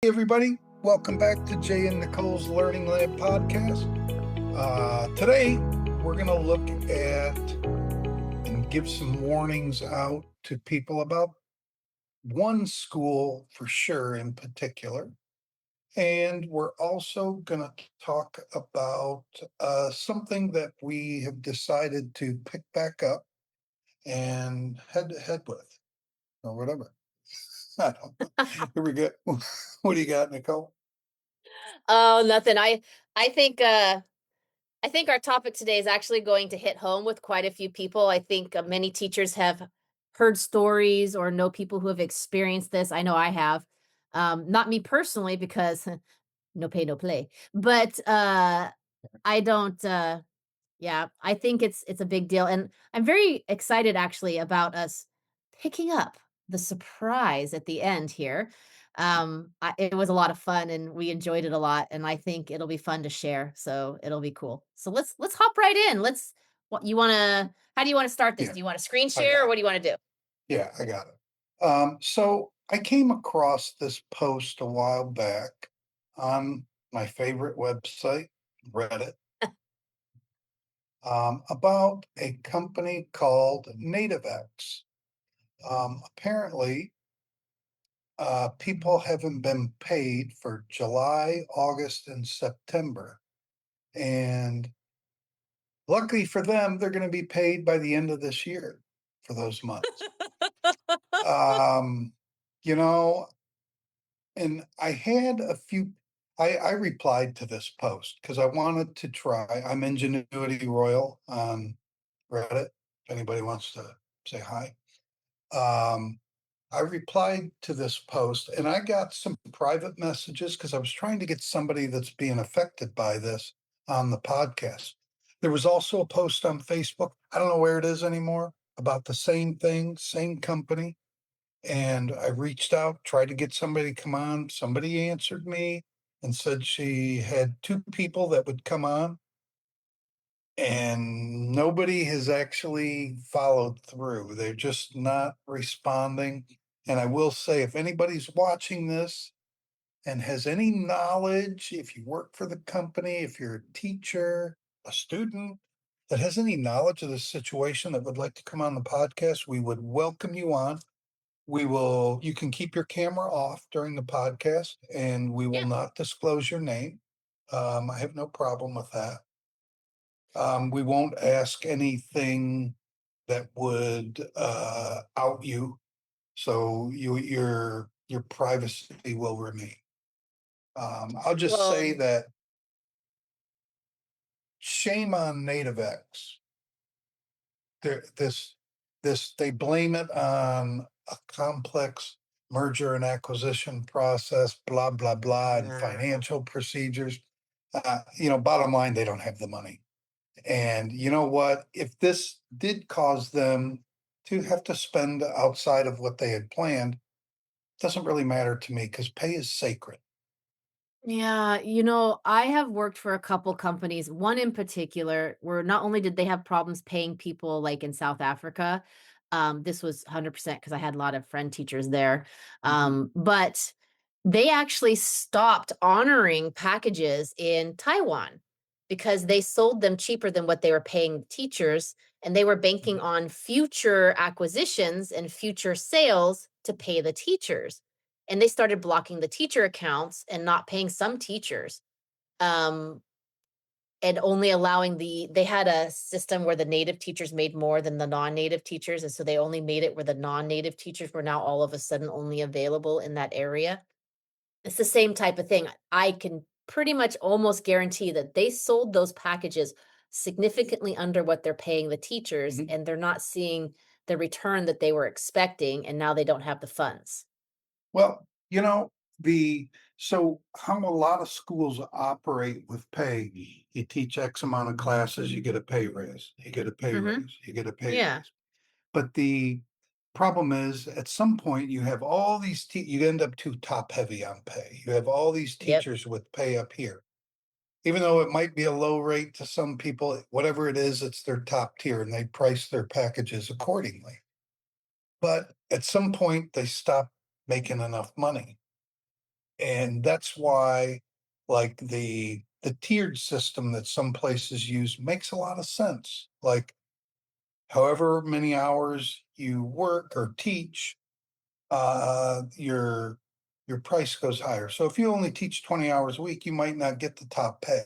Hey everybody, welcome back to Jay and Nicole's Learning Lab podcast. Today, we're going to look at and give some warnings out to people about one school for sure in particular. And we're also going to talk about something that we have decided to pick back up and head to head with, or whatever. I don't know. Here we go. What do you got, Nicole? Oh, nothing. I think our topic today is actually going to hit home with quite a few people. I think many teachers have heard stories or know people who have experienced this. I know I have. Not me personally because no pay no play. But I don't yeah, I think it's a big deal, and I'm very excited actually about us picking up the surprise at the end here. It was a lot of fun, and we enjoyed it a lot, and I think it'll be fun to share. So it'll be cool. So let's hop right in. Let's. What you want to? How do you want to start this? Yeah, Do you want to screen I share, got or it. what do you want to do? Yeah, I got it. So I came across this post a while back on my favorite website, Reddit, about a company called NativeX. Apparently, people haven't been paid for July, August, and September. And luckily for them, they're going to be paid by the end of this year for those months. Um, you know, And I had a few, I replied to this post because I wanted to try. I'm Ingenuity Royal on Reddit. If anybody wants to say hi. Um, I replied to this post and I got some private messages because I was trying to get somebody that's being affected by this on the podcast. There was also a post on Facebook. I don't know where it is anymore about the same thing, same company. And I reached out, tried to get somebody to come on. Somebody answered me and said she had two people that would come on, and nobody has actually followed through. They're just not responding. And I will say, if anybody's watching this and has any knowledge, if you work for the company, if you're a teacher, a student that has any knowledge of the situation that would like to come on the podcast, we would welcome you on. You can keep your camera off during the podcast and we will Yeah. not disclose your name. I have no problem with that. We won't ask anything that would out you. So your privacy will remain. I'll just say Well, that shame on NativeX. There, they blame it on a complex merger and acquisition process, blah blah blah, and nah. financial procedures. Bottom line, they don't have the money. And you know what? If this did cause them to have to spend outside of what they had planned, it doesn't really matter to me because pay is sacred. Yeah, I have worked for a couple companies, one in particular, where not only did they have problems paying people like in South Africa, this was 100% because I had a lot of friend teachers there, Mhm. but they actually stopped honoring packages in Taiwan because they sold them cheaper than what they were paying teachers, and they were banking on future acquisitions and future sales to pay the teachers, and they started blocking the teacher accounts and not paying some teachers, um and only allowing they had a system where the native teachers made more than the non-native teachers, and so they only made it where the non-native teachers were now all of a sudden only available in that area. It's the same type of thing. I can pretty much almost guarantee that they sold those packages significantly under what they're paying the teachers, Mhm. and they're not seeing the return that they were expecting, and now they don't have the funds. Well, the so how a lot of schools operate with pay. You teach X amount of classes, you get a pay raise, you get a pay Mhm. raise, you get a pay Yeah. raise. But the problem is at some point you have all these you end up too top heavy on pay. You have all these Yep. teachers with pay up here. Even though it might be a low rate to some people, whatever it is, it's their top tier and they price their packages accordingly. But at some point they stop making enough money. And that's why, like, the tiered system that some places use makes a lot of sense. Like, however many hours you work or teach, uh, your your price goes higher. So if you only teach 20 hours a week, you might not get the top pay,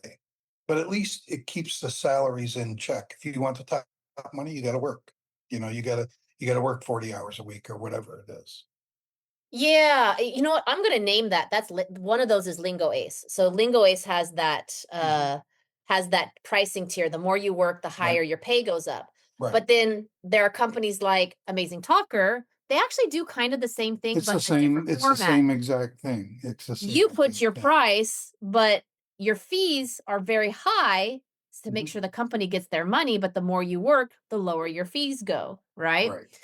but at least it keeps the salaries in check. If you want the top money, you got to work. You got to work 40 hours a week or whatever it is. Yeah, you know what? I'm gonna name that. One of those is Lingo Ace. So Lingo Ace Mhm. has that pricing tier. The more you work, the Right, higher your pay goes up. right. But then there are companies like Amazing Talker. They actually do kind of the same thing, It's but the a different same. It's the format. same exact thing. It's the You same put thing. your Yeah. price, but your fees are very high to make Mhm. sure the company gets their money. But the more you work, the lower your fees go, right? Right.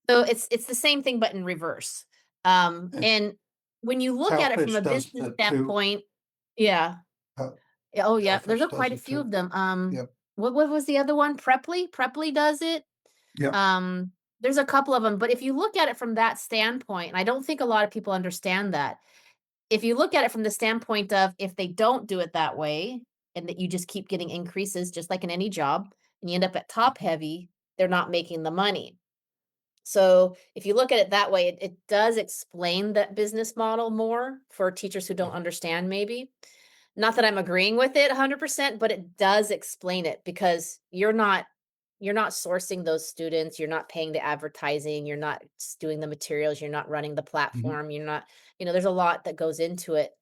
So it's the same thing, but in reverse. And And when you look at it from a Cowfish does business it too. standpoint, yeah. Cow- Yeah, oh, yeah, there's Cowfish a does quite a it few too. of them. Yep. What was the other one? Preply? Preply does it. Yep. There's a couple of them, but if you look at it from that standpoint, and I don't think a lot of people understand that. If you look at it from the standpoint of if they don't do it that way, and that you just keep getting increases just like in any job, and you end up at top Mhm. heavy, they're not making the money. So if you look at it that way, it does explain that business model more for teachers who don't Yeah. understand, maybe. Not that I'm agreeing with it 100%, but it does explain it because you're not sourcing those students, you're not paying the advertising, you're not doing the materials, you're not running the Mhm. platform, you're not, there's a lot that goes into it.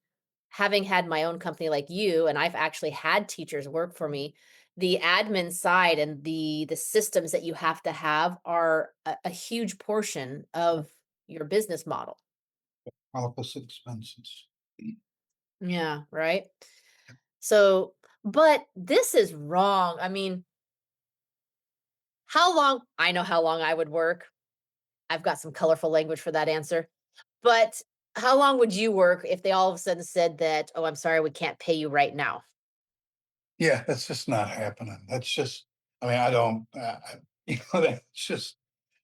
Having had my own company like you, and I've actually had teachers work for me, the admin side and the systems that you have to have are a huge portion of your business model. Office expenses. Yeah, right. So, but this is wrong. I mean, how long? I know how long I would work. I've got some colorful language for that answer. But how long would you work if they all of a sudden said that, oh, I'm sorry, we can't pay you right now? Yeah, that's just not happening. That's just. I mean, I don't. That's just.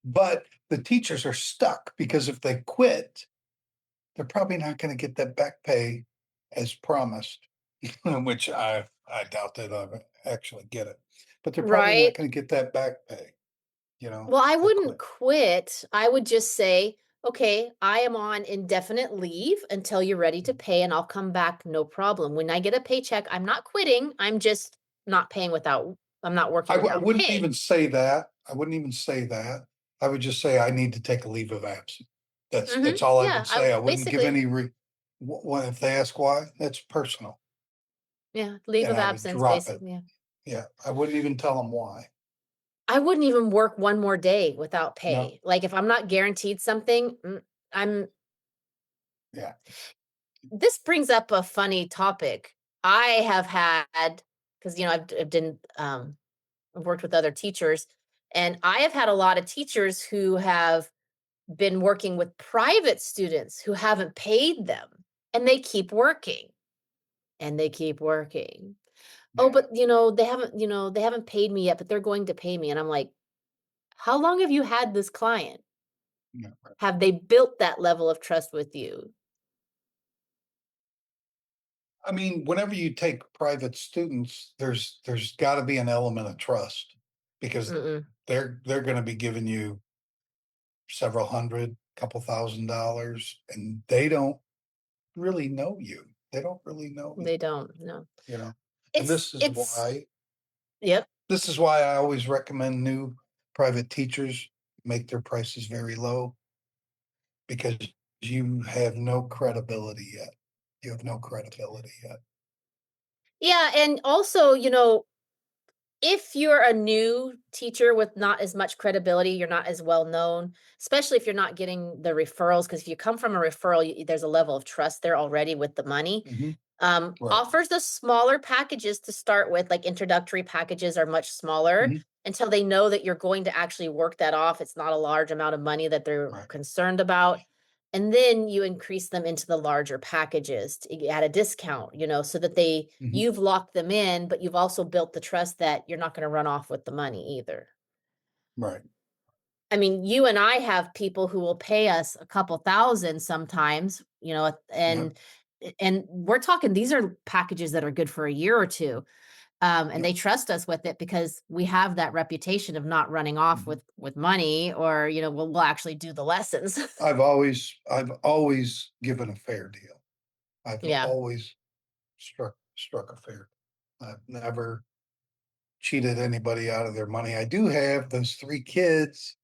But the teachers are stuck because if they quit, they're probably not going to get that back pay as promised, which I doubt that I'll actually get it. But they're probably not Right. going to get that back pay. Well, I If they wouldn't quit. quit. I would just say, okay, I am on indefinite leave until you're ready to pay, and I'll come back, no problem. When I get a paycheck, I'm not quitting. I'm just not paying without, I'm not working I without wouldn't pay. even say that. I wouldn't even say that. I would just say I need to take a leave of absence. That's all I Yeah. would say. I wouldn't give Basically, any if they ask why, that's personal, yeah, leave and of I would absence, drop it. basically. Yeah. Yeah, I wouldn't even tell them why. I wouldn't even work one more day without No. pay. Like if I'm not guaranteed something, I'm Yeah. this brings up a funny topic. I have had because I've done I've worked with other teachers, and I have had a lot of teachers who have been working with private students who haven't paid them, and they keep working and they keep working. Oh, Yeah. but they haven't paid me yet, but they're going to pay me. And I'm like, how long have you had this client? Yeah. Have they built that level of trust with you? I mean, whenever you take private students, there's got to be an element of trust because Mm-mm, they're going to be giving you several hundred, couple $1,000s, and they don't really know you. They don't really know you, they don't. No. you know. And It's yep. this is why I always recommend new private teachers make their prices very low because you have no credibility yet. You have no credibility yet. Yeah, and also, if you're a new teacher with not as much credibility, you're not as well known, especially if you're not getting the referrals. Because if you come from a referral, there's a level of trust there already with the money. Hmm. Right. Offers the smaller packages to start with, like introductory packages are much smaller Hmm. until they know that you're going to actually work that off. It's not a large amount of money that they're Right. concerned about. And then you increase them into the larger packages at a discount, so that Hmm. you've locked them in, but you've also built the trust that you're not going to run off with the money either. Right. I mean, you and I have people who will pay us a couple thousand sometimes, Yeah. and And we're talking these are packages that are good for a year or 2. And Yep. they trust us with it because we have that reputation of not running off Mhm. with money, or, we'll actually do the lessons. I've always given a fair deal. I've Yeah. always struck a fair. I've never cheated anybody out of their money. I do have those 3 kids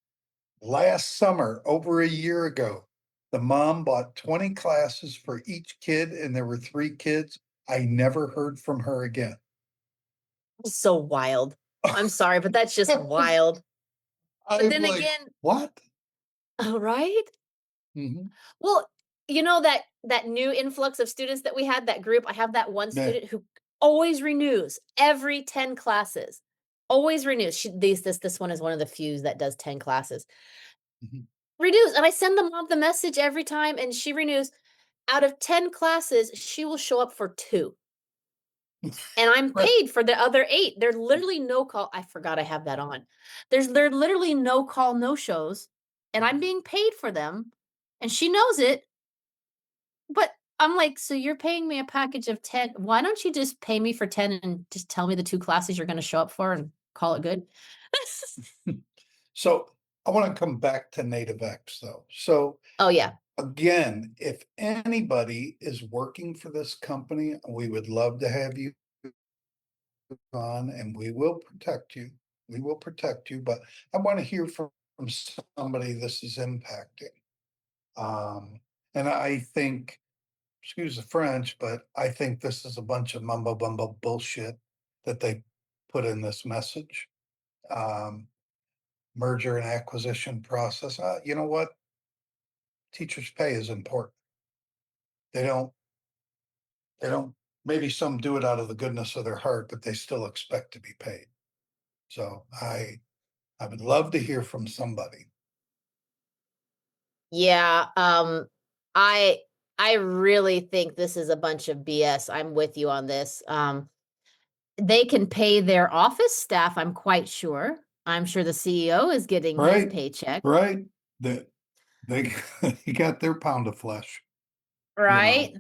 last summer, over a year ago. The mom bought 20 classes for each kid, and there were 3 kids. I never heard from her again. So wild. I'm sorry, but that's just wild. But I'm then like, again, "What?" right? Mhm. Well, that new influx of students that we had, that group, I have that one Yeah. student who always renews every 10 classes. Always renews. This one is one of the few that does 10 classes. Mhm. Renews, and I send the mom the message every time, and she renews. Out of 10 classes, she will show up for 2. And I'm Right. paid for the other 8. There's literally no call. I forgot I have that on. There literally no call, no shows, and I'm being paid for them, and she knows it, but I'm like, "So you're paying me a package of 10. Why don't you just pay me for 10 and just tell me the 2 classes you're gonna show up for and call it good?" So, I wanna come back to NativeX, though. So, Oh, yeah. again, if anybody is working for this company, we would love to have you on, and we will protect you. We will protect you, but I wanna hear from somebody this is impacting. Um, and I think, excuse the French, but I think this is a bunch of mumbo bumbo bullshit that they put in this message. Um, Merger and acquisition process. You know what? Teachers' pay is important. They don't, they don't, maybe some do it out of the goodness of their heart, but they still expect to be paid. So I would love to hear from somebody. Yeah, I I really think this is a bunch of BS. I'm with you on this. They can pay their office staff, I'm quite sure. I'm sure the CEO is getting his Right, paycheck, right. That they he got their pound of flesh, you know. right?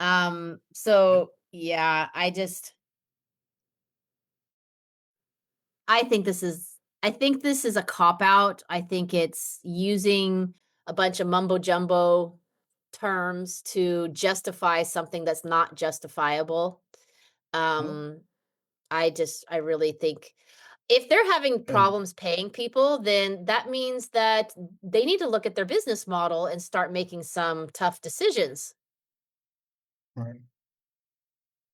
Yep. So yeah, I think this is a cop out. I think it's using a bunch of mumbo jumbo terms to justify something that's not justifiable. Well, Um, I really think if they're having and problems paying people, then that means that they need to look at their business model and start making some tough decisions, right,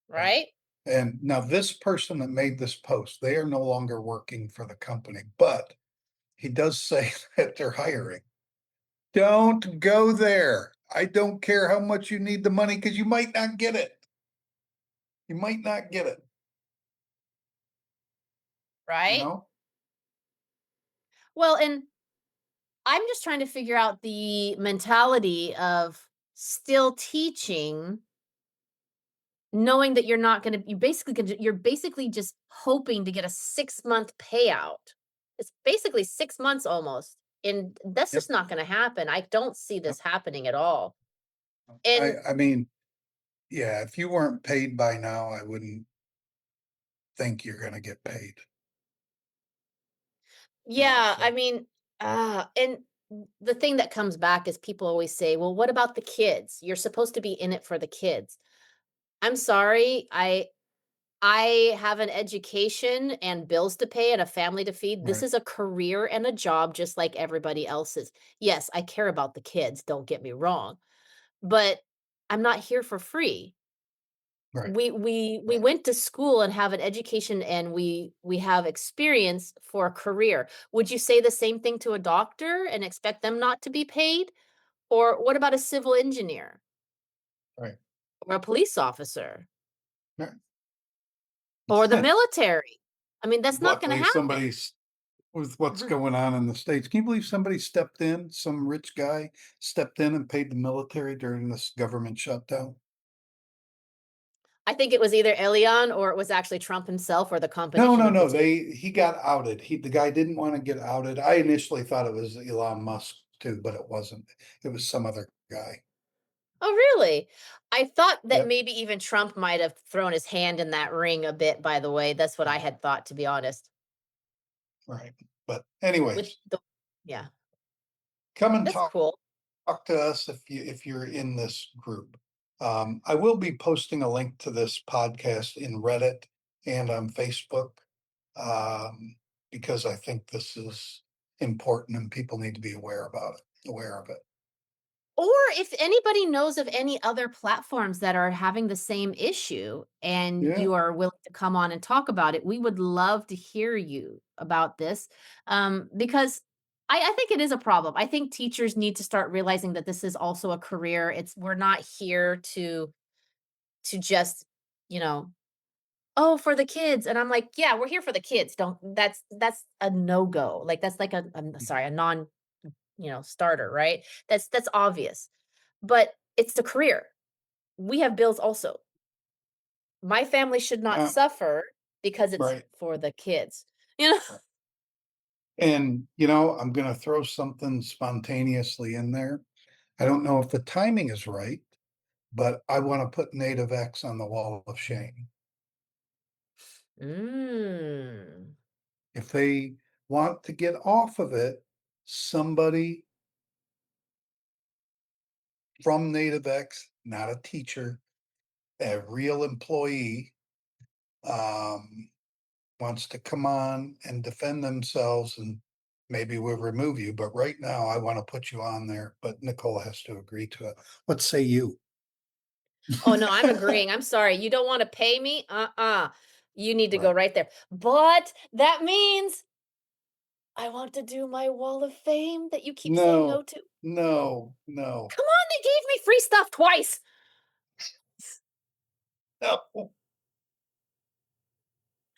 right. right? And now this person that made this post, they are no longer working for the company, but he does say that they're hiring. Don't go there. I don't care how much you need the money because you might not get it. You might not get it, you Right? know? Well, and I'm just trying to figure out the mentality of still teaching, knowing that you're basically just hoping to get a 6-month payout. It's basically 6 months almost. And that's Yep. just not going to happen. I don't see Yep. this happening at all. I And I mean, yeah, if you weren't paid by now, I wouldn't think you're gonna get paid. yeah, I So mean, and the thing that comes back is people always say, "Well, what about the kids? You're supposed to be in it for the kids." I'm sorry. I have an education and bills to pay and a family to feed. This right, is a career and a job just like everybody else's. Yes, I care about the kids, don't get me wrong, but I'm not here for free. right, We right, went to school and have an education, and we have experience for a career. Would you say the same thing to a doctor and expect them not to be paid? Or what about a civil engineer right, or a police officer right. or the military? I mean, that's not going to Luckily, happen. somebody's with what's going on in the States. Can you believe somebody stepped in, some rich guy stepped in and paid the military during this government shutdown? I think it was either Elion or it was actually Trump himself or the No, combination no, of the no, 2. he got outed. The guy didn't wanna get outed. I initially thought it was Elon Musk too, but it wasn't. It was some other guy. Oh, really? I thought that Yeah, maybe even Trump might have thrown his hand in that ring a bit, by the way. That's what I had thought, to be honest. right. But With anyways, the Yeah, come and that's talk cool. to us if you're in this group. I will be posting a link to this podcast in Reddit and on Facebook, um, because I think this is important and people need to be aware of it. Or if anybody knows of any other platforms that are having the same issue and Yeah, you are willing to come on and talk about it, we would love to hear you about this, because I think it is a problem. I think teachers need to start realizing that this is also a career. We're not here to just, you know, oh, for the kids. And I'm like, yeah, we're here for the kids. Don't That's a no-go. Like that's like sorry, a non, starter, right? That's obvious. But it's the career. We have bills also. My family should not uh, suffer because it's right. for the kids. You know? Right. And I'm going to throw something spontaneously in there. I don't know if the timing is right, but I want to put NativeX on the wall of shame. Mm. If they want to get off of it, somebody from NativeX, not a teacher, a real employee, um, wants to come on and defend themselves, and maybe we'll remove you. But right now, I want to put you on there. But Nicole has to agree to it. What say you? Oh, no, I'm agreeing. I'm sorry. You don't wanna pay me? You need to go Right. right there. But that means I want to do my wall of fame that you keep saying No, no to. no, no, Come on, they gave me free stuff twice. no.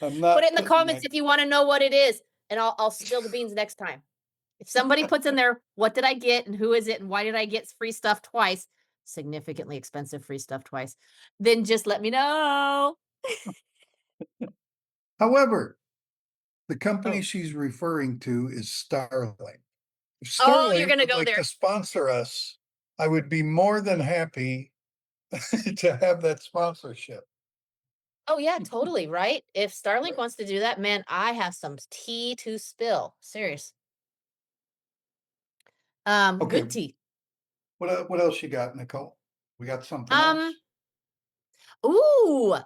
I'm Put it not in the putting comments that. if you wanna know what it is, and I'll spill the beans next time. If somebody puts in there, "What did I get, and who is it, and why did I get free stuff twice?" Significantly expensive free stuff twice, then just let me know. However, the company Oh. she's referring to is Starlink. If Oh, you're Starlink gonna would go like there. to sponsor us, I would be more than happy to have that sponsorship. Oh, yeah, totally, right? If Starlink Right. wants to do that, man, I have some tea to spill. Serious. Okay. Good tea. What else you got, Nicole? We got something Um, else? ooh,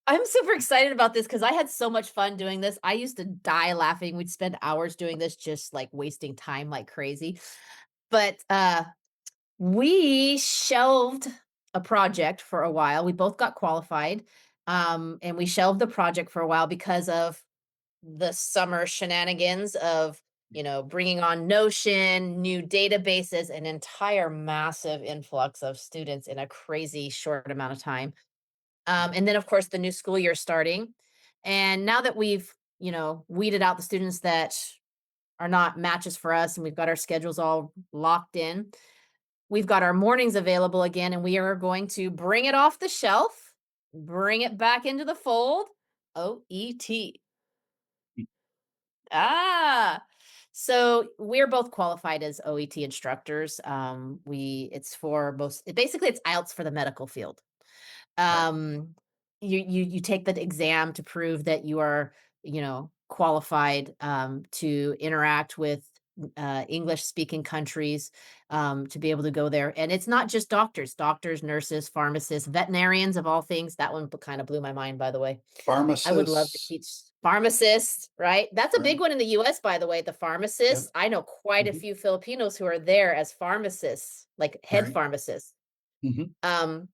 I'm super excited about this because I had so much fun doing this. I used to die laughing. We'd spend hours doing this, just like wasting time like crazy. But we shelved a project for a while. We both got qualified, and we shelved the project for a while because of the summer shenanigans of, bringing on Notion, new databases, an entire massive influx of students in a crazy short amount of time. And then, of course, the new school year starting. And now that we've, weeded out the students that are not matches for us and we've got our schedules all locked in, we've got our mornings available again, and we are going to bring it off the shelf, bring it back into the fold. OET. Ah, so we're both qualified as OET instructors. It's for basically it's IELTS for the medical field. Right. Um, you take the exam to prove that you are, qualified to interact with English speaking countries, to be able to go there. And it's not just doctors, nurses, pharmacists, veterinarians of all things. That one kind of blew my mind, by the way. I would love to Pharmacists. teach pharmacists, right? That's a Right. big one in the US, by the way, the Yep. pharmacists. I know quite a Mhm. few Filipinos who are there as pharmacists, like head Right. pharmacists. Mhm. Um,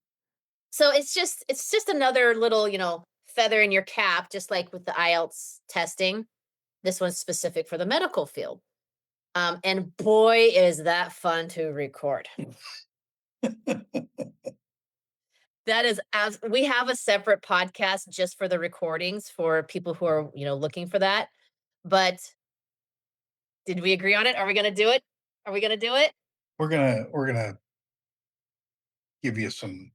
so it's just another little, feather in your cap, just like with the IELTS testing. This one's specific for the medical field. And boy, is that fun to record. That is as we have a separate podcast just for the recordings for people who are, looking for that. But did we agree on it? Are we gonna do it? Are we gonna do it? We're gonna give you some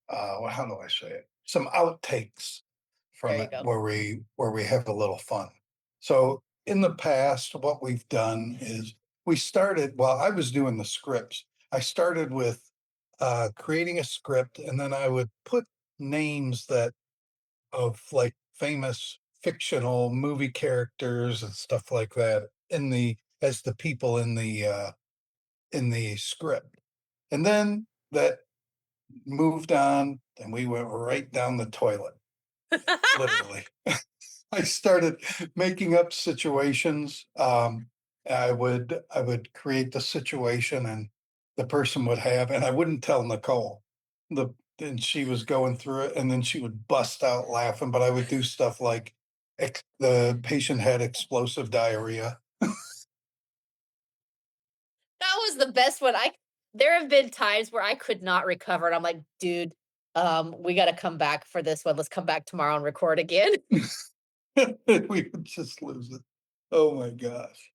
well, how do I say it? Some outtakes There from you it go. where we have a little fun. So in the past, what we've done is we started, well, I was doing the scripts. I started with creating a script, and then I would put names that of like famous fictional movie characters and stuff like that in the as the people in the script. And then that moved on and we went right down the toilet, literally. I started making up situations. I would create the situation and the person would have, and I wouldn't tell Nicole. The and she was going through it, and then she would bust out laughing. But I would do stuff like the patient had explosive diarrhea. That was the best one. I There have been times where I could not recover, and I'm like, "Dude, we gotta come back for this one. Let's come back tomorrow and record again." We would just lose it. Oh my gosh!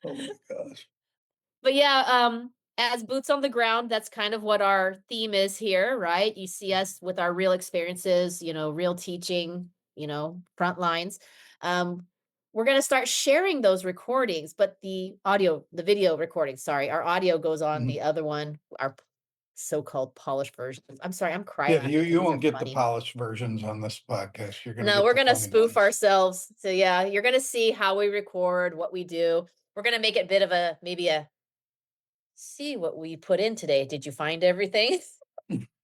Oh my gosh! But yeah, as boots on the ground, that's kind of what our theme is here, right? You see us with our real experiences, real teaching, front lines. Um, we're going to start sharing those recordings, but the video recordings, sorry, our audio goes on Mhm. the other one, our so-called polished versions. I'm sorry, I'm Yeah, crying because you these are won't get the funny. polished versions on this podcast. You're going to No, get we're the going to funny spoof ones. ourselves. So yeah, you're going to see how we record, what we do. We're going to make it a bit of a maybe a see what we put in today. Did you find everything? Yeah,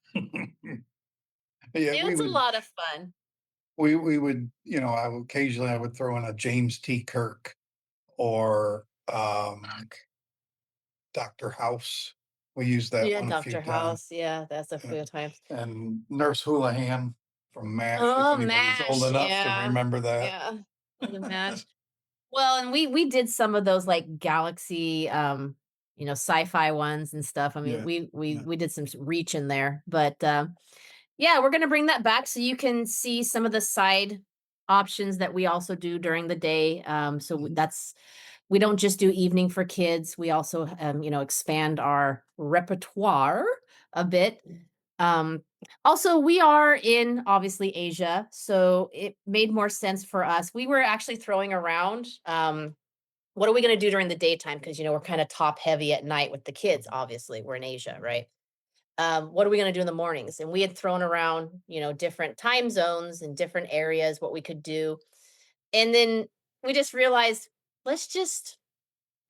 we It's a would lot of fun. we would, occasionally I would throw in a James T. Kirk or Dr. House. We used that Yeah, one a few Dr. times. House. Yeah, that's a Yeah. few times. And Nurse Houlihan from MASH, if Oh, anybody's old MASH. enough to Yeah. remember that. Yeah. Oh, the MASH. Well, and we did some of those like galaxy sci-fi ones and stuff. I mean, Yeah. we Yeah. we did some reach in there. But yeah, we're gonna bring that back so you can see some of the side options that we also do during the day. Mhm. That's we don't just do evening for kids. We also expand our repertoire a bit. Um, Also, we are in obviously Asia, so it made more sense for us. We were actually throwing around, what are we going to do during the daytime? Because we're kind of top heavy at night with the kids. Obviously, we're in Asia, right? What are we going to do in the mornings? And we had thrown around, different time zones and different areas, what we could do, and then we just realized, let's just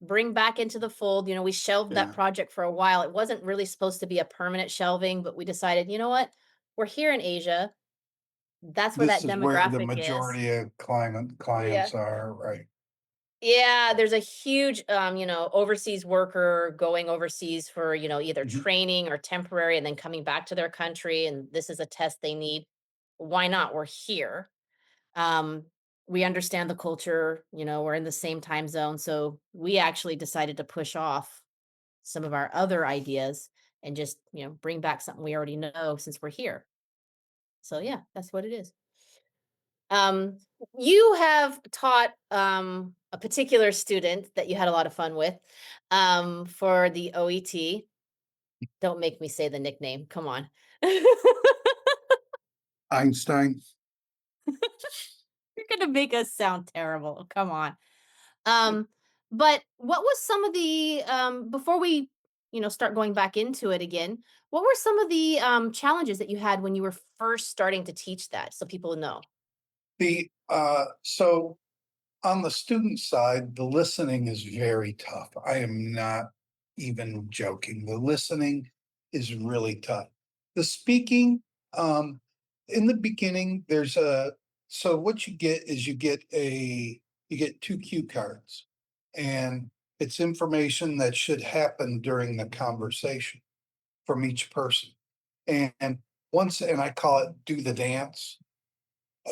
bring back into the fold. We shelved that Yeah. project for a while. It wasn't really supposed to be a permanent shelving, but we decided, you know what? We're here in Asia. That's where This that is where the demographic is. majority of Yeah. clients are, right? Yeah, there's a huge overseas worker going overseas for, either Mhm. training or temporary and then coming back to their country and this is a test they need. Why not? We're here. Um, we understand the culture, we're in the same time zone. So we actually decided to push off some of our other ideas and just, bring back something we already know since we're here. So yeah, that's what it is. Um, you have taught a particular student that you had a lot of fun with for the OET. Don't make me say the nickname. Come on. You're Einstein. going to make us sound terrible. Come on. Um, but what was some of the before we start going back into it again? What were some of the challenges that you had when you were first starting to teach that, so people know? So on the student side, the listening is very tough. I am not even joking. The listening is really tough. The speaking, in the beginning, so what you get is you get two cue cards, and it's information that should happen during the conversation from each person. And and I call it do the dance.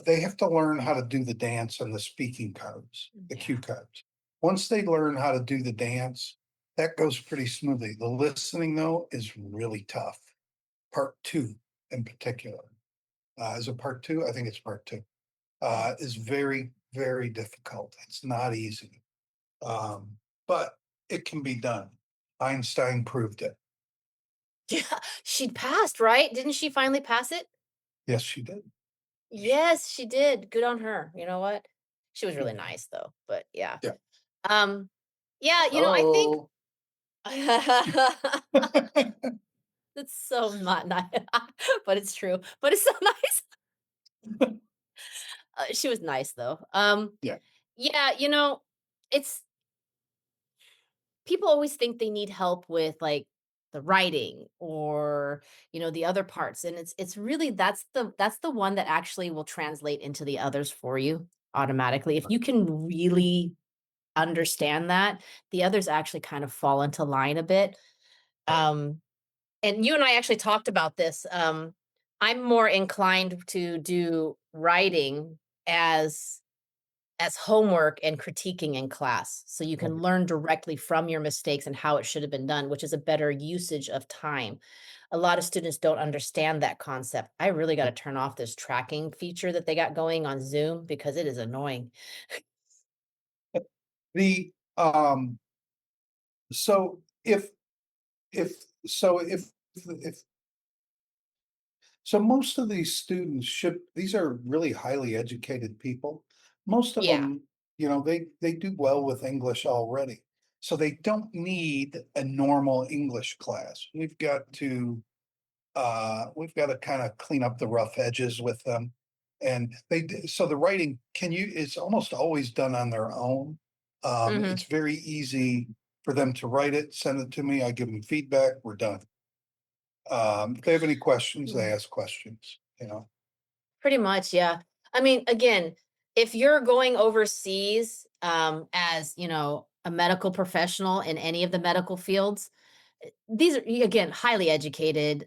They have to learn how to do the dance on the speaking cards, the cue Yeah. cards. Once they learn how to do the dance, that goes pretty smoothly. The listening, though, is really tough. Part two, in particular, is it part two? I think it's part two. Is very, very difficult. It's not easy, um, but it can be done. Einstein proved it. Yeah, she passed, right? Didn't she finally pass it? Yes, she did. Yes, she did. Good on her. You know what? She was Yeah, really nice though. But yeah. yeah. Um Yeah, I think Oh. that's so not nice, but it's true. But it's so nice. She was nice though. Yeah. Yeah, it's people always think they need help with like the writing or the other parts, and it's really that's the one that actually will translate into the others for you automatically. If Right. you can really understand that, the others actually kind of fall into line a bit. Right. um and you and I actually talked about this. I'm more inclined to do writing as homework and critiquing in class, so you can Right. learn directly from your mistakes and how it should have been done, which is a better usage of time. A lot of students don't understand that concept. I really got to Right. turn off this tracking feature that they got going on Zoom because it is annoying. The so if so most of these students should these are really highly educated people. Most of Yeah. them, they do well with English already. So they don't need a normal English class. We've got to kind of clean up the rough edges with them. And so the writing it's almost always done on their own. Hmm. It's very easy for them to write it, send it to me. I give them feedback. We're done. If they have any questions, they ask questions. Pretty much, yeah. I mean, again, if you're going overseas, as a medical professional in any of the medical fields, these are again highly educated.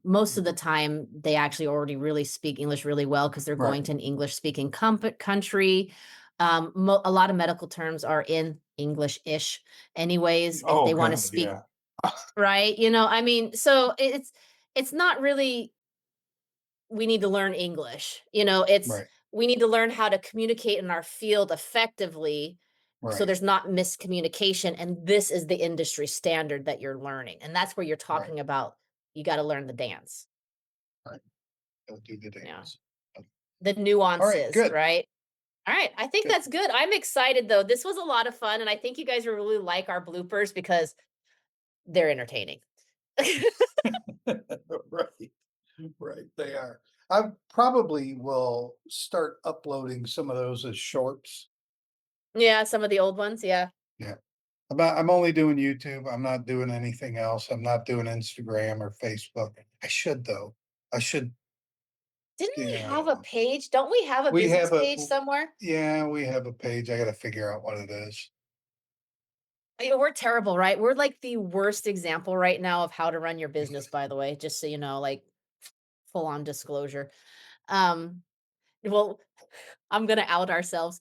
Most of the Mhm. time, they actually already really speak English really well because they're Right. going to an English speaking country. A lot of medical terms are in English-ish, anyways. If Oh they want to God, speak, yeah. right? I mean, so it's not really we need to learn English. It's Right. we need to learn how to communicate in our field effectively so Right. there's not miscommunication. And this is the industry standard that you're learning. And that's where you're Right. talking about you got to learn the dance. Right. They'll do the Yeah. dance. The All right. nuances, Good. right? All right. I think Good. that's good. I'm excited though. This was a lot of fun. And I think you guys will really like our bloopers because they're entertaining. Right. Right. They are. I probably will start uploading some of those as shorts. Yeah. Some of the old ones. Yeah. Yeah. I'm only doing YouTube. I'm not doing anything else. I'm not doing Instagram or Facebook. I should though. I should. Didn't we Yeah, I have don't a know. page? Don't we have a We business have a page somewhere? yeah, we have a page. I got to figure out what it is. We're terrible, right? We're like the worst example right now of how to run your business, by the way, just so you know, like full on disclosure. Um, well, I'm gonna out ourselves.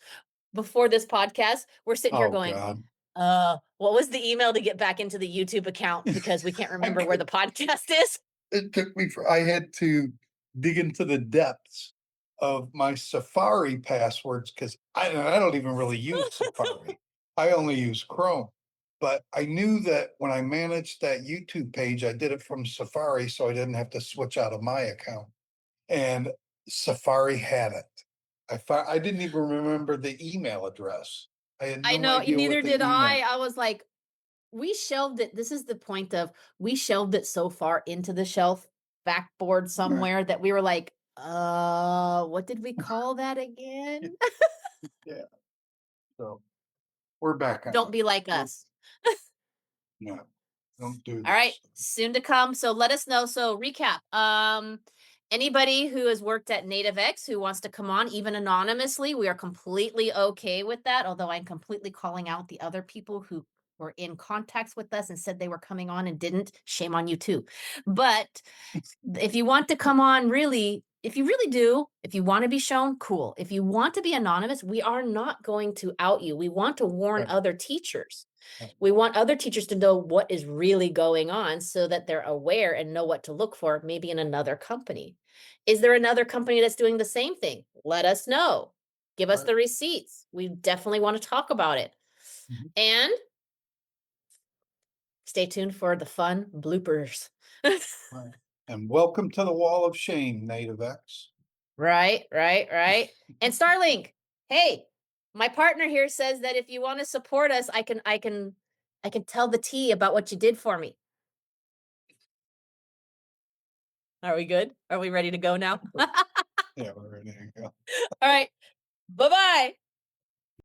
Before this podcast, we're sitting here Oh going, God. what was the email to get back into the YouTube account? Because we can't I remember where the could, podcast is. it took me for I had to dig into the depths of my Safari passwords because I don't even really use Safari. I only use Chrome. But I knew that when I managed that YouTube page, I did it from Safari, so I didn't have to switch out of my account. And Safari had it. I didn't even remember the email address. I had I no know, idea what neither the did email. I. I was like, we shelved it. This is the point of we shelved it so far into the shelf backboard Right. somewhere that we were like, what did we call that again? Yeah. So we're back on Don't it. be like We're us. no, don't do All right, this. soon to come. So let us know. So recap. Anybody who has worked at NativeX who wants to come on, even anonymously, we are completely okay with that. Although I'm completely calling out the other people who were in contacts with us and said they were coming on and didn't. Shame on you too. But if you want to come on, really, if you really do, if you want to be shown, cool. If you want to be anonymous, we are not going to out you. We want to warn Right. other teachers. Right. We want other teachers to know what is really going on so that they're aware and know what to look for, maybe in another company. Is there another company that's doing the same thing? Let us know. Give us Right. the receipts. We definitely want to talk about it. Mhm. And stay tuned for the fun bloopers. Right. And welcome to the wall of shame, NativeX. Right, right, right. And Starlink, hey, My partner here says that if you want to support us, I can tell the tea about what you did for me. Are we good? Are we ready to go now? All Yeah, we're ready to go. right. Bye-bye.